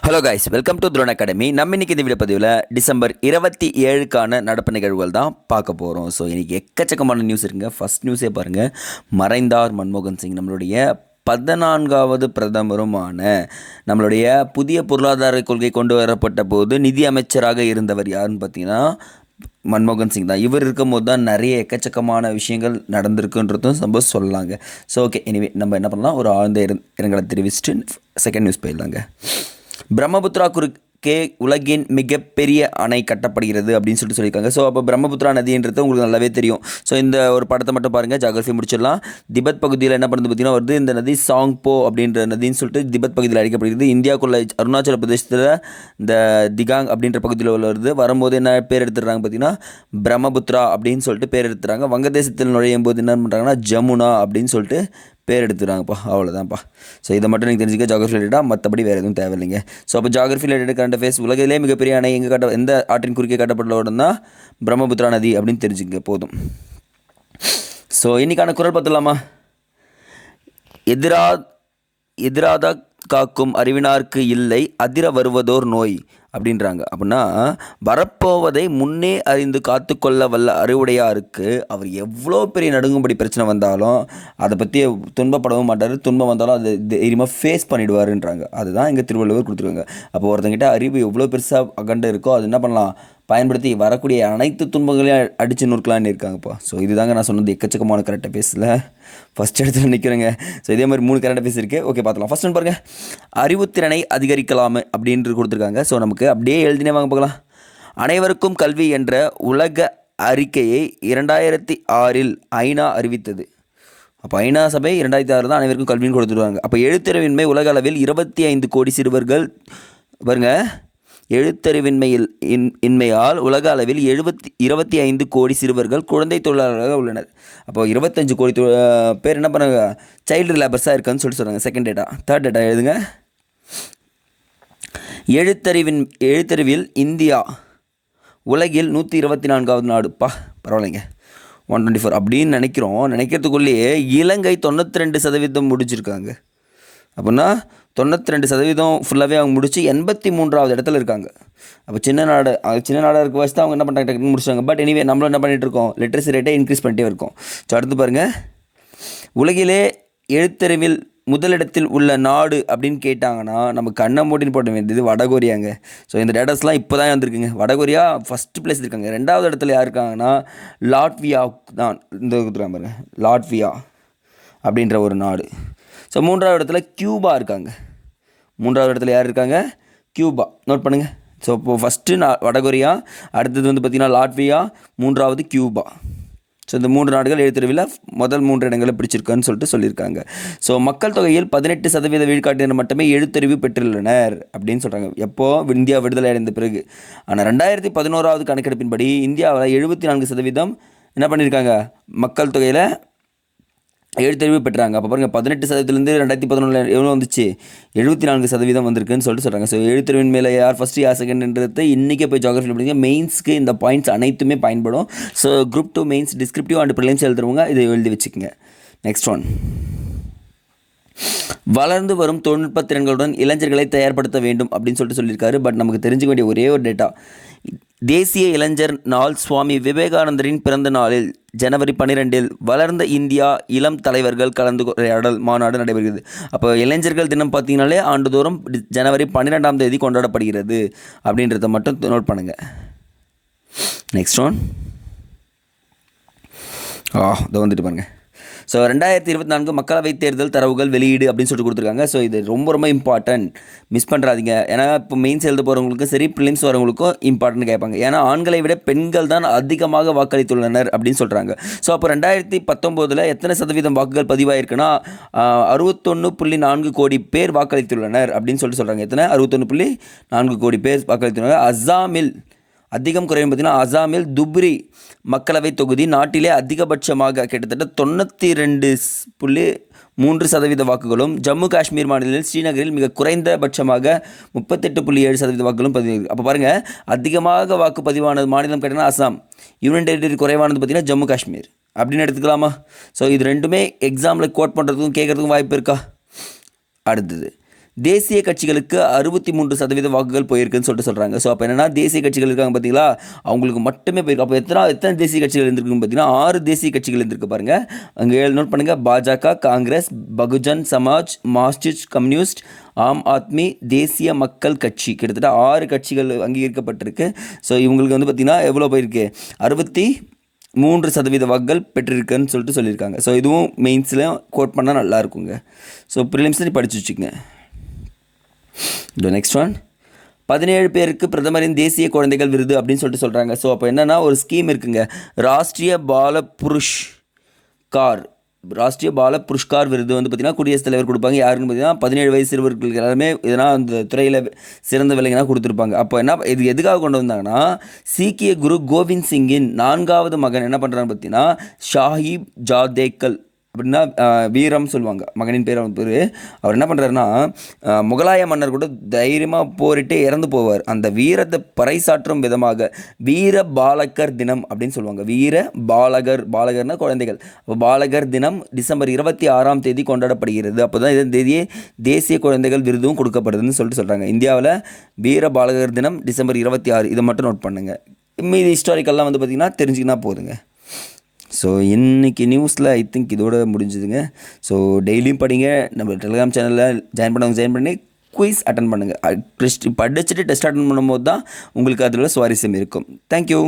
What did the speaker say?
Hello guys, welcome to Throne Academy. நம்ம இன்றைக்கி இந்த வீடியோ பதிவில் டிசம்பர் 27க்கான நடப்பு நிகழ்வுகள் தான் பார்க்க போகிறோம். ஸோ இன்றைக்கி எக்கச்சக்கமான நியூஸ் இருக்குங்க. ஃபஸ்ட் நியூஸே பாருங்கள், மறைந்தார் மன்மோகன் சிங். நம்மளுடைய 14வது பிரதமருமான நம்மளுடைய புதிய பொருளாதார கொள்கை கொண்டு வரப்பட்ட போது நிதி அமைச்சராக இருந்தவர் யாருன்னு பார்த்தீங்கன்னா மன்மோகன் சிங் தான். இவர் இருக்கும்போது தான் நிறைய எக்கச்சக்கமான விஷயங்கள் நடந்திருக்குன்றதும் சம்பவம் சொல்லலாங்க. ஸோ ஓகே, எனிவே நம்ம என்ன பண்ணலாம், ஒரு ஆழ்ந்த இரங்கலை தெரிவிச்சுட்டு செகண்ட் நியூஸ் போயிடலாங்க. பிரம்மபுத்திரா குறுக்கே உலகின் மிகப்பெரிய அணை கட்டப்படுகிறது அப்படின்னு சொல்லியிருக்காங்க. ஸோ அப்போ பிரம்மபுத்திரா நதின்றது உங்களுக்கு நல்லாவே தெரியும். ஸோ இந்த ஒரு படத்தை மட்டும் பாருங்கள், ஜாகிரஃபி முடிச்சிடலாம். திபெத் பகுதியில் என்ன பண்ணுறது பார்த்தீங்கன்னா வருது, இந்த நதி சாங்போ அப்படின்ற நதின்னு சொல்லிட்டு திபெத் பகுதியில் அழைக்கப்படுகிறது. இந்தியாவுக்குள்ள அருணாச்சல பிரதேசத்தில் இந்த திகாங் அப்படின்ற பகுதியில் வருது. வரும்போது என்ன பேர் எடுத்துடுறாங்க பார்த்தீங்கன்னா பிரம்மபுத்திரா அப்படின்னு சொல்லிட்டு பேர் எடுத்துறாங்க. வங்கதேசத்தில் நுழையும் போது என்ன பண்ணுறாங்கன்னா ஜமுனா அப்படின்னு சொல்லிட்டு பேர் எடுத்துகிறாங்கப்பா. அவ்வளோதான்ப்பா. ஸோ இதை மட்டும் நீங்கள் தெரிஞ்சுக்க ஜாகிரஃபி ரிலேட்டடாக, மற்றபடி வேறு எதுவும் தேவையில்லைங்க. ஸோ அப்போ ஜாகிரஃபி ரிலேட்டட் கரண்ட் அஃபேர்ஸ், உலகிலே மிகப்பெரிய அணை எந்த ஆற்றின் குறுக்கே கட்டப்பட்டுள்ளோடனா பிரம்மபுத்திரா நதி அப்படின்னு தெரிஞ்சுங்க போதும். ஸோ இன்றைக்கான குரல் பார்த்துலாமா. எதிராத காக்கும் அறிவினார்க்கு இல்லை, அதிர வருவதோர் நோய் அப்படின்றாங்க. அப்படின்னா வரப்போவதை முன்னே அறிந்து காத்து கொள்ள வல்ல அறிவுடையாருக்கு அவர் எவ்வளோ பெரிய நடுங்கும்படி பிரச்சனை வந்தாலும் அதை பற்றி துன்பப்படவும் மாட்டார். துன்பம் வந்தாலும் அதை தைரியமாக ஃபேஸ் பண்ணிவிடுவாருன்றாங்க. அதுதான் இங்கே திருவள்ளுவர் கொடுத்துருக்காங்க. அப்போ ஒருத்தங்கிட்ட அறிவு எவ்வளோ பெருசாக அகண்ட இருக்கோ அது என்ன பண்ணலாம், பயன்படுத்தி வரக்கூடிய அனைத்து துன்பங்களையும் அடித்து நூற்கலான்னு இருக்காங்கப்பா. ஸோ இதுதாங்க நான் சொன்னது எக்கச்சக்கமான கரெக்டாக பேசல ஃபஸ்ட் இடத்துல நிற்கிறேங்க. ஸோ இதே மாதிரி 3 கரெக்டாக பேஸ் இருக்குது. ஓகே, பார்த்துலாம். ஃபஸ்ட் ஒன்று பாருங்கள், அறிவுத்திறனை அதிகரிக்கலாமே அப்படின்ட்டு கொடுத்துருக்காங்க. ஸோ நமக்கு அப்படியே எழுதினே வாங்க பார்க்கலாம். அனைவருக்கும் கல்வி என்ற உலக அறிக்கையை 2006 ஐநா அறிவித்தது. அப்போ ஐநா சபை 2006 தான் அனைவருக்கும் கல்வின்னு கொடுத்துருவாங்க. அப்போ எழுத்தறிவின்மை உலக அளவில் 25 கோடி சிறுவர்கள் பாருங்க. இன்மையால் உலக அளவில் 25 கோடி சிறுவர்கள் குழந்தை தொழிலாளர்களாக உள்ளனர். அப்போ 25 கோடி பேர் என்ன பண்ணாங்க, சைல்டு லேபர்ஸாக இருக்கான்னு சொல்கிறாங்க. Second data. தேர்ட் டேட்டா எழுதுங்க. எழுத்தறிவில் இந்தியா உலகில் 124வது நாடுப்பா. பரவாயில்லைங்க, 124 அப்படின்னு நினைக்கிறதுக்குள்ளேயே இலங்கை 92% முடிச்சிருக்காங்க. அப்படின்னா 92% ஃபுல்லாகவே அவங்க முடிச்சு 83வது இடத்துல இருக்காங்க. அப்போ சின்ன நாடாக இருக்க வச்சு தான் அவங்க என்ன பண்ணுறாங்க, டக்குன்னு முடிச்சாங்க. பட் எனிவே நம்மளும் என்ன பண்ணிகிட்டு இருக்கோம், லிட்ரஸி ரேட்டை இன்க்ரீஸ் பண்ணிட்டே இருக்கோம். ஸோ அடுத்து பாருங்கள், உலகிலே எழுத்தறிவில் முதலிடத்தில் உள்ள நாடு அப்படின்னு கேட்டாங்கன்னா நம்ம கண்ணை மூட்டின்னு போட வேண்டியது வடகொரியாங்க. ஸோ இந்த டேட்டாஸ்லாம் இப்போ தான் வந்திருக்குங்க. வடகொரியா ஃபஸ்ட்டு பிளேஸ் இருக்காங்க. 2வது இடத்துல யார் இருக்காங்கன்னா லாட்வியா தான். இந்த கொடுத்துருக்காங்க பாருங்கள், லாட்வியா அப்படின்ற ஒரு நாடு. ஸோ 3வது இடத்துல கியூபா இருக்காங்க. 3வது இடத்துல யார் இருக்காங்க, கியூபா. நோட் பண்ணுங்கள். ஸோ இப்போது ஃபஸ்ட்டு வடகொரியா, அடுத்தது வந்து பார்த்திங்கன்னா லாட்வியா, 3வது கியூபா. ஸோ இந்த 3 நாடுகள் எழுத்தறிவில் முதல் 3 இடங்களை பிடிச்சிருக்கான்னு சொல்லியிருக்காங்க. ஸோ மக்கள் தொகையில் 18% விழுக்காட்டினர் மட்டுமே எழுத்தறிவு பெற்றுள்ளனர் அப்படின்னு சொல்கிறாங்க. எப்போது இந்தியா விடுதலை அடைந்த பிறகு. ஆனால் 2011வது கணக்கெடுப்பின்படி இந்தியாவில் 74% என்ன பண்ணியிருக்காங்க, மக்கள் தொகையில் எழுத்தறிவு பெற்றாங்க. அப்போ பாருங்கள், 18%லேருந்து 2011 எவ்வளோ வந்துச்சு, 74% வந்திருக்குன்னு சொல்கிறாங்க. ஸோ எழுத்தறிவின் மேலே யார் ஃபஸ்ட்டு யார் செகண்ட்ன்றதை இன்றைக்கே போய் ஜாகிரஃபியில் படிங்க. மெயின்ஸ்க்கு இந்த பாயிண்ட்ஸ் அனைத்துமே பயன்படும். So group 2 mains descriptive and prelims எழுதுறவங்க இதை எழுதி வச்சுக்கோங்க. நெக்ஸ்ட் ஒன், வளர்ந்து வரும் தொழில்நுட்ப திறன்களுடன் இளைஞர்களை தயார்படுத்த வேண்டும் அப்படின்னு சொல்லியிருக்காரு. பட் நமக்கு தெரிஞ்சுக்க வேண்டிய ஒரே ஒரு டேட்டா, தேசிய இளைஞர் நாள் சுவாமி விவேகானந்தரின் பிறந்த நாளில் ஜனவரி 12 வளர்ந்த இந்தியா இளம் தலைவர்கள் கலந்துரையாடல் மாநாடு நடைபெறுகிறது. அப்போ இளைஞர்கள் தினம் பார்த்தீங்கன்னாலே ஆண்டுதோறும் ஜனவரி 12ஆம் தேதி கொண்டாடப்படுகிறது அப்படின்றத மட்டும் நோட் பண்ணுங்கள். நெக்ஸ்ட் ஒன், இதை வந்துட்டு பாருங்கள். ஸோ 2024 மக்களவைத் தேர்தல் தரவுகள் வெளியீடு அப்படின்னு சொல்லிட்டு கொடுத்துருக்காங்க. ஸோ இது ரொம்ப இம்பார்ட்டன்ட், மிஸ் பண்ணுறாதீங்க. ஏன்னா இப்போ மெயின்ஸ் எழுத போகிறவங்களுக்கும் சரி, ப்ரிலிம்ஸ் வரவங்களுக்கும் இம்பார்ட்டன்ட் கேட்பாங்க. ஏன்னா ஆண்களை விட பெண்கள் தான் அதிகமாக வாக்களித்துள்ளனர் அப்படின்னு சொல்கிறாங்க. ஸோ அப்போ 2019 எத்தனை சதவீதம் வாக்குகள் பதிவாயிருக்குன்னா 61.4 கோடி பேர் வாக்களித்துள்ளனர் அப்படின்னு சொல்கிறாங்க. எத்தனை, 61.4 கோடி பேர் வாக்களித்துள்ளனர். அஸ்ஸாமில் அதிகம் குறையும் பார்த்தீங்கன்னா அஸ்ஸாமில் துப்ரி மக்களவை தொகுதி நாட்டிலே அதிகபட்சமாக கிட்டத்தட்ட 92.3% வாக்குகளும், ஜம்மு காஷ்மீர் மாநிலத்தில் ஸ்ரீநகரில் மிக குறைந்தபட்சமாக 38.7% வாக்குகளும் பதிவு. அப்போ பாருங்கள், அதிகமாக வாக்கு பதிவானது மாநிலம் கேட்டிங்கன்னா அஸ்ஸாம், யூனியன் டெரிட்டரி குறைவானது பார்த்திங்கன்னா ஜம்மு காஷ்மீர் அப்படின்னு எடுத்துக்கலாமா. ஸோ இது ரெண்டுமே எக்ஸாமில் கோட் பண்ணுறதுக்கும் கேட்குறதுக்கும் வாய்ப்பு இருக்கா. அடுத்தது தேசிய கட்சிகளுக்கு 63% வாக்குகள் போயிருக்குன்னு சொல்கிறாங்க. ஸோ அப்போ என்னென்னா தேசிய கட்சிகள் இருக்காங்க பார்த்தீங்களா, அவங்களுக்கு மட்டுமே போயிருக்கு. அப்போ எத்தனை தேசிய கட்சிகள் இருந்திருக்குன்னு பார்த்தீங்கன்னா 6 தேசிய கட்சிகள் இருந்திருக்கு பாருங்கள். அங்கே நோட் பண்ணுங்கள். பாஜக, காங்கிரஸ், பகுஜன் சமாஜ், மார்க்சிஸ்ட் கம்யூனிஸ்ட், ஆம் ஆத்மி, தேசிய மக்கள் கட்சி, கிட்டத்தட்ட 6 கட்சிகள் அங்கீகரிக்கப்பட்டிருக்கு. ஸோ இவங்களுக்கு வந்து பார்த்திங்கன்னா எவ்வளோ போயிருக்கு, 63% வாக்குகள் பெற்றிருக்குன்னு சொல்லியிருக்காங்க. ஸோ இதுவும் மெயின்ஸில் கோட் பண்ணால் நல்லா இருக்குங்க. ஸோ ப்ரிலிம்ஸில் படித்து வச்சுக்கோங்க. நெக்ஸ்ட் ஒன், 17 பேருக்கு பிரதமரின் தேசிய குழந்தைகள் விருது அப்படின்னு சொல்கிறாங்க. ஸோ அப்போ என்னென்னா ஒரு ஸ்கீம் இருக்குங்க, ராஷ்ட்ரிய பால புரஸ்கார் விருது வந்து பார்த்திங்கன்னா குடியரசுத் தலைவர் கொடுப்பாங்க. யாருன்னு பார்த்தீங்கன்னா 17 வயசு சிறுவர்களுக்கு எல்லாருமே எதனா அந்த துறையில் சிறந்த வேலைங்கன்னா கொடுத்துருப்பாங்க. அப்போ என்ன இது எதுக்காக கொண்டு வந்தாங்கன்னா, சீக்கிய குரு கோவிந்த் சிங்கின் 4வது மகன் என்ன பண்ணுறான்னு பார்த்தீங்கன்னா ஷாஹிப் ஜாதேக்கல் அப்படின்னா வீரம் சொல்லுவாங்க, மகனின் பேர் அவர் என்ன பண்ணுறாருன்னா முகலாய மன்னர் கூட தைரியமாக போரிட்டு இறந்து போவார். அந்த வீரத்தை பறைசாற்றும் விதமாக வீர பாலகர் தினம் அப்படின்னு சொல்லுவாங்க. வீர பாலகர்னா குழந்தைகள். அப்போ பாலகர் தினம் டிசம்பர் 26ஆம் தேதி கொண்டாடப்படுகிறது. அப்போ தான் இதன் தேதியே தேசிய குழந்தைகள் விருதும் கொடுக்கப்படுதுன்னு சொல்கிறாங்க. இந்தியாவில் வீர பாலகர் தினம் டிசம்பர் 26. இதை மட்டும் நோட் பண்ணுங்கள். மீதி ஹிஸ்டாரிக்கல்லாம் வந்து பார்த்திங்கன்னா தெரிஞ்சுக்கினா போதுங்க. ஸோ இன்றைக்கி நியூஸில் ஐ திங்க் இதோட முடிஞ்சுதுங்க. ஸோ டெய்லியும் படிங்க. நம்ம டெலிகிராம் சேனலில் ஜாயின் பண்ணி குயிஸ் அட்டன் பண்ணுங்கள். படிச்சுட்டு டெஸ்ட் அட்டன் பண்ணும்போது தான் உங்களுக்கு அதில் சுவாரஸ்யம் இருக்கும். தேங்க்யூ.